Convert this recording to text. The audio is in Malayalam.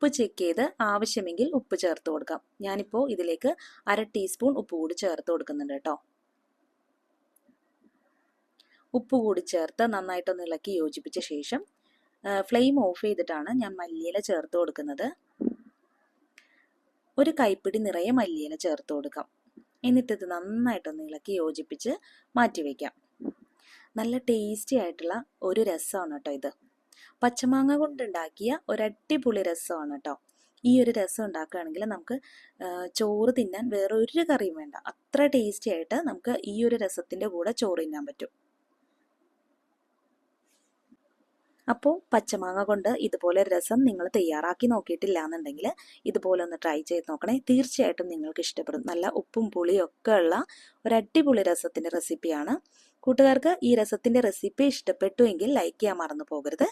ഉപ്പ് ചെക്ക് ചെയ്ത് ആവശ്യമെങ്കിൽ ഉപ്പ് ചേർത്ത് കൊടുക്കാം. ഞാനിപ്പോൾ ഇതിലേക്ക് 1/2 ടീസ്പൂൺ ഉപ്പ് കൂടി ചേർത്ത് കൊടുക്കുന്നുണ്ട് കേട്ടോ. ഉപ്പ് കൂടി ചേർത്ത് നന്നായിട്ടൊന്ന് ഇളക്കി യോജിപ്പിച്ച ശേഷം ഫ്ലെയിം ഓഫ് ചെയ്തിട്ടാണ് ഞാൻ മല്ലിയില ചേർത്ത് കൊടുക്കുന്നത്. ഒരു കൈപ്പിടി നിറയെ മല്ലിയില ചേർത്ത് കൊടുക്കാം. എന്നിട്ടിത് നന്നായിട്ടൊന്ന് ഇളക്കി യോജിപ്പിച്ച് മാറ്റി വയ്ക്കാം. നല്ല ടേസ്റ്റി ആയിട്ടുള്ള ഒരു രസമാണ് കേട്ടോ ഇത്. പച്ചമാങ്ങ കൊണ്ടുണ്ടാക്കിയ ഒരു അടിപൊളി രസമാണ് കേട്ടോ. ഈ ഒരു രസം ഉണ്ടാക്കുകയാണെങ്കിൽ നമുക്ക് ചോറ് തിന്നാൻ വേറെ ഒരു കറിയും വേണ്ട. അത്ര ടേസ്റ്റി ആയിട്ട് നമുക്ക് ഈ ഒരു രസത്തിൻ്റെ കൂടെ ചോറ് തിന്നാൻ പറ്റും. അപ്പോൾ പച്ചമാങ്ങ കൊണ്ട് ഇതുപോലെ രസം നിങ്ങൾ തയ്യാറാക്കി നോക്കിയിട്ടില്ല എന്നുണ്ടെങ്കിൽ ഇതുപോലെ ഒന്ന് ട്രൈ ചെയ്ത് നോക്കണേ. തീർച്ചയായിട്ടും നിങ്ങൾക്ക് ഇഷ്ടപ്പെടും. നല്ല ഉപ്പും പുളിയും ഒക്കെ ഉള്ള ഒരു അടിപൊളി രസത്തിൻ്റെ റെസിപ്പിയാണ്. കൂട്ടുകാർക്ക് ഈ രസത്തിൻ്റെ റെസിപ്പി ഇഷ്ടപ്പെട്ടു എങ്കിൽ ലൈക്ക് ചെയ്യാൻ മറന്നു പോകരുത്.